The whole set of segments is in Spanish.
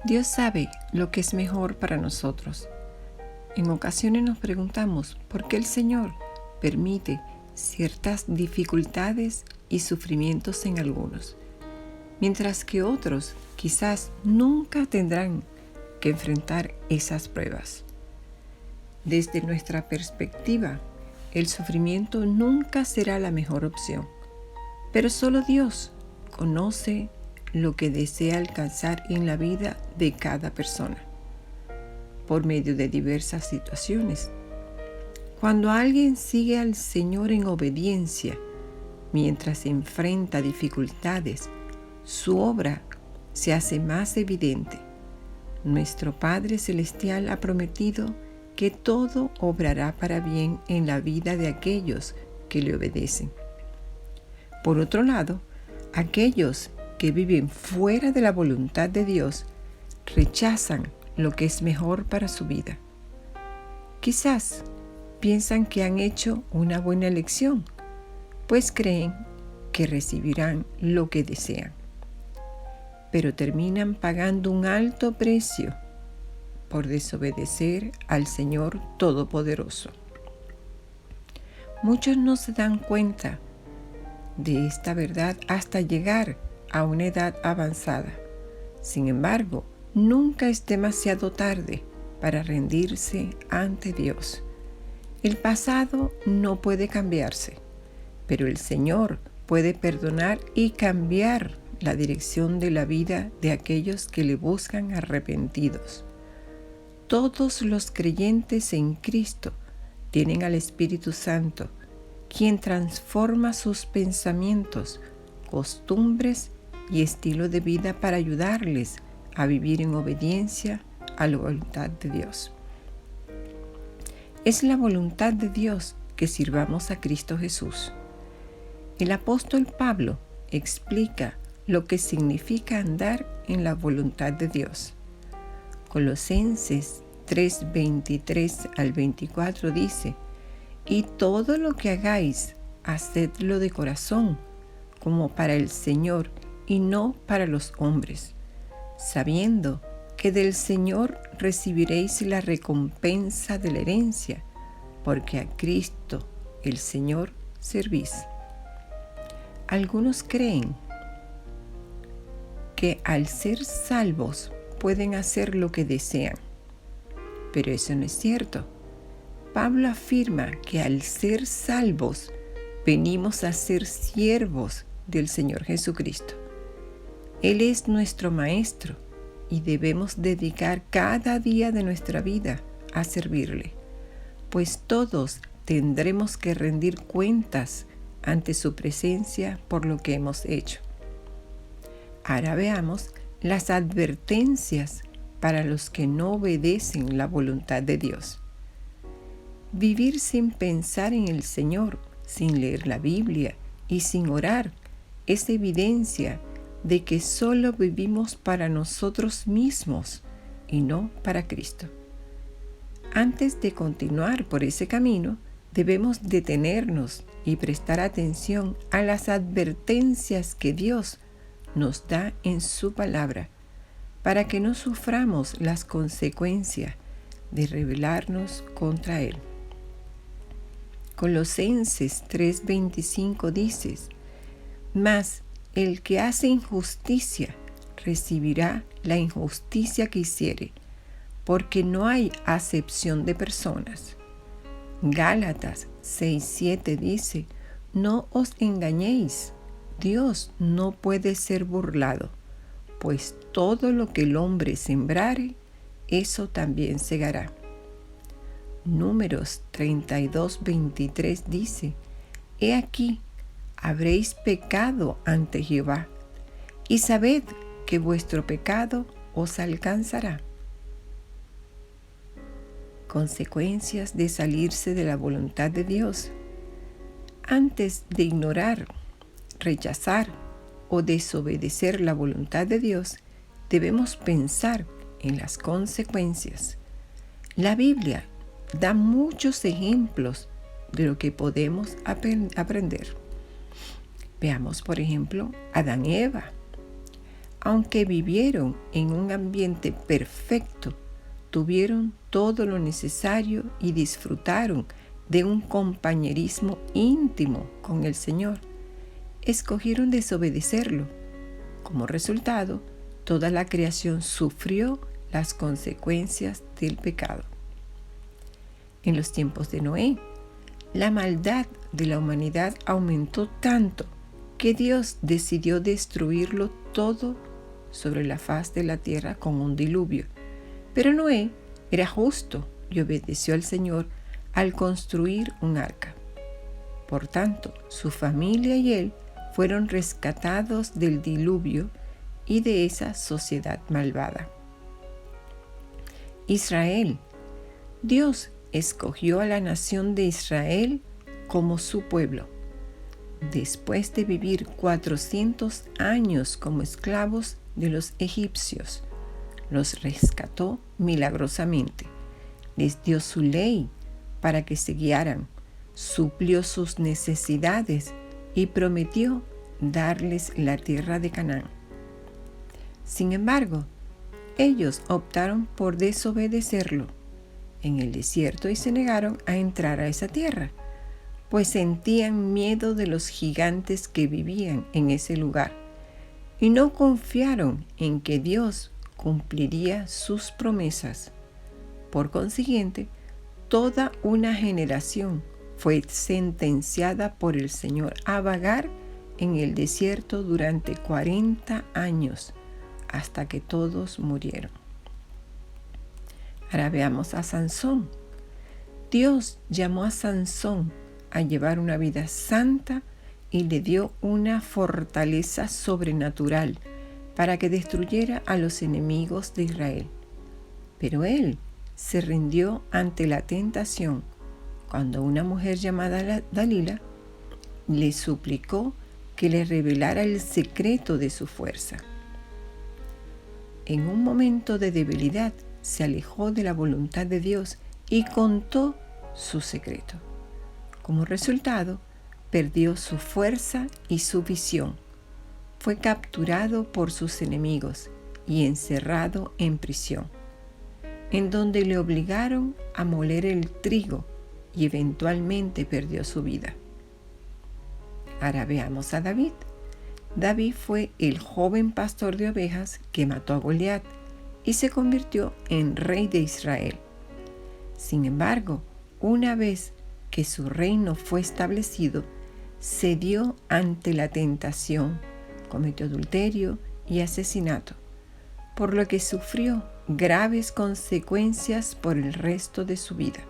Dios sabe lo que es mejor para nosotros. En ocasiones nos preguntamos por qué el Señor permite ciertas dificultades y sufrimientos en algunos, mientras que otros quizás nunca tendrán que enfrentar esas pruebas. Desde nuestra perspectiva, el sufrimiento nunca será la mejor opción, pero solo Dios conoce lo que desea alcanzar en la vida de cada persona, por medio de diversas situaciones. Cuando alguien sigue al Señor en obediencia, mientras enfrenta dificultades, su obra se hace más evidente. Nuestro Padre Celestial ha prometido que todo obrará para bien en la vida de aquellos que le obedecen. Por otro lado, aquellos que viven fuera de la voluntad de Dios rechazan lo que es mejor para su vida. Quizás piensan que han hecho una buena elección, pues creen que recibirán lo que desean, pero terminan pagando un alto precio por desobedecer al Señor Todopoderoso. Muchos no se dan cuenta de esta verdad hasta llegar a una edad avanzada. Sin embargo, nunca es demasiado tarde para rendirse ante Dios. El pasado no puede cambiarse, pero el Señor puede perdonar y cambiar la dirección de la vida de aquellos que le buscan arrepentidos. Todos los creyentes en Cristo tienen al Espíritu Santo, quien transforma sus pensamientos, costumbres y estilo de vida para ayudarles a vivir en obediencia a la voluntad de Dios. Es la voluntad de Dios que sirvamos a Cristo Jesús. El apóstol Pablo explica lo que significa andar en la voluntad de Dios. Colosenses 3:23 al 24 dice: y todo lo que hagáis, hacedlo de corazón, como para el Señor y no para los hombres, sabiendo que del Señor recibiréis la recompensa de la herencia, porque a Cristo el Señor servís. Algunos creen que al ser salvos pueden hacer lo que desean, pero eso no es cierto. Pablo afirma que al ser salvos venimos a ser siervos del Señor Jesucristo. Él es nuestro Maestro y debemos dedicar cada día de nuestra vida a servirle, pues todos tendremos que rendir cuentas ante su presencia por lo que hemos hecho. Ahora veamos las advertencias para los que no obedecen la voluntad de Dios. Vivir sin pensar en el Señor, sin leer la Biblia y sin orar es evidencia de que solo vivimos para nosotros mismos y no para Cristo. Antes de continuar por ese camino, debemos detenernos y prestar atención a las advertencias que Dios nos da en su palabra, para que no suframos las consecuencias de rebelarnos contra Él. Colosenses 3:25 dice: mas el que hace injusticia recibirá la injusticia que hiciere, porque no hay acepción de personas. Gálatas 6:7 dice: no os engañéis, Dios no puede ser burlado, pues todo lo que el hombre sembrare, eso también segará. Números 32:23 dice: he aquí, habréis pecado ante Jehová, y sabed que vuestro pecado os alcanzará. Consecuencias de salirse de la voluntad de Dios. Antes de ignorar, rechazar o desobedecer la voluntad de Dios, debemos pensar en las consecuencias. La Biblia da muchos ejemplos de lo que podemos aprender. Veamos, por ejemplo, Adán y Eva. aunque vivieron en un ambiente perfecto, tuvieron todo lo necesario y disfrutaron de un compañerismo íntimo con el Señor, escogieron desobedecerlo. Como resultado, toda la creación sufrió las consecuencias del pecado. En los tiempos de Noé, la maldad de la humanidad aumentó tanto que Dios decidió destruirlo todo sobre la faz de la tierra con un diluvio. Pero Noé era justo y obedeció al Señor al construir un arca. Por tanto, su familia y él fueron rescatados del diluvio y de esa sociedad malvada. Israel. Dios escogió a la nación de Israel como su pueblo. Después de vivir 400 años como esclavos de los egipcios, los rescató milagrosamente, les dio su ley para que se guiaran, suplió sus necesidades y prometió darles la tierra de Canaán. Sin embargo, ellos optaron por desobedecerlo en el desierto y se negaron a entrar a esa tierra, pues sentían miedo de los gigantes que vivían en ese lugar y no confiaron en que Dios cumpliría sus promesas. Por consiguiente, toda una generación fue sentenciada por el Señor a vagar en el desierto durante 40 años, hasta que todos murieron. Ahora veamos a Sansón. Dios llamó a Sansón a llevar una vida santa y le dio una fortaleza sobrenatural para que destruyera a los enemigos de Israel. Pero él se rindió ante la tentación cuando una mujer llamada Dalila le suplicó que le revelara el secreto de su fuerza. En un momento de debilidad se alejó de la voluntad de Dios y contó su secreto. Como resultado, perdió su fuerza y su visión. Fue capturado por sus enemigos y encerrado en prisión, en donde le obligaron a moler el trigo y eventualmente perdió su vida. Ahora veamos a David. David fue el joven pastor de ovejas que mató a Goliat y se convirtió en rey de Israel. Sin embargo, una vez que su reino fue establecido, cedió ante la tentación, cometió adulterio y asesinato, por lo que sufrió graves consecuencias por el resto de su vida.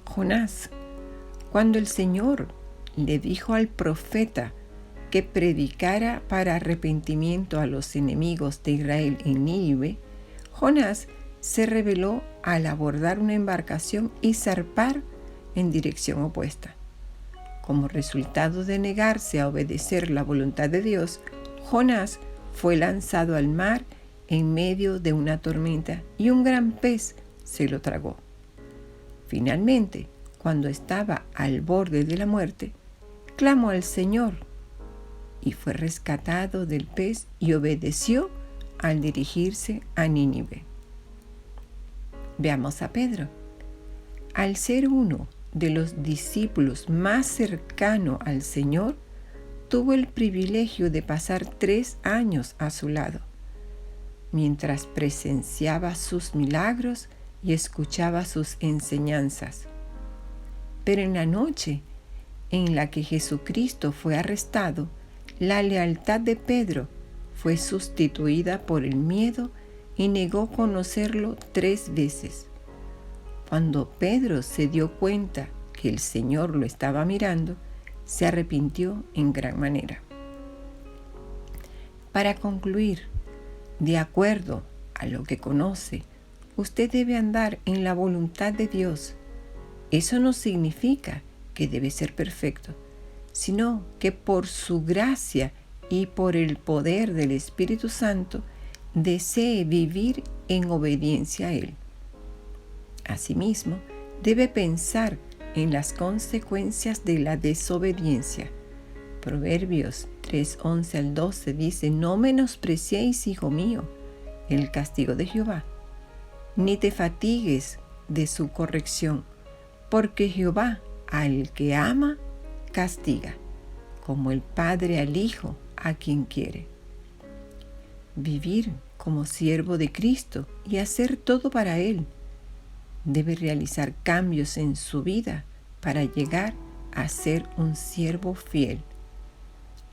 Jonás. Cuando el Señor le dijo al profeta que predicara para arrepentimiento a los enemigos de Israel en Nínive, Jonás se rebeló al abordar una embarcación y zarpar en dirección opuesta. Como resultado de negarse a obedecer la voluntad de Dios, Jonás fue lanzado al mar en medio de una tormenta y un gran pez se lo tragó. Finalmente, cuando estaba al borde de la muerte, clamó al Señor y fue rescatado del pez y obedeció al dirigirse a Nínive. Veamos a Pedro. Al ser uno de los discípulos más cercano al Señor, tuvo el privilegio de pasar 3 años a su lado, mientras presenciaba sus milagros y escuchaba sus enseñanzas. Pero en la noche en la que Jesucristo fue arrestado, la lealtad de Pedro fue sustituida por el miedo y negó conocerlo 3 veces. Cuando Pedro se dio cuenta que el Señor lo estaba mirando, se arrepintió en gran manera. Para concluir, de acuerdo a lo que conoce, usted debe andar en la voluntad de Dios. Eso no significa que debe ser perfecto, sino que por su gracia y por el poder del Espíritu Santo desee vivir en obediencia a Él. Asimismo, debe pensar en las consecuencias de la desobediencia, Proverbios 3:11 al 12 dice: no menospreciéis, hijo mío, el castigo de Jehová, ni te fatigues de su corrección, porque Jehová al que ama castiga, como el padre al hijo a quien quiere. Vivir como siervo de Cristo y hacer todo para Él. Debe realizar cambios en su vida para llegar a ser un siervo fiel.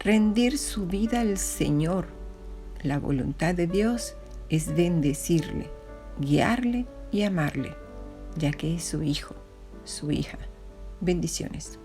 Rendir su vida al Señor. La voluntad de Dios es bendecirle, guiarle y amarle, ya que es su hijo, su hija. Bendiciones.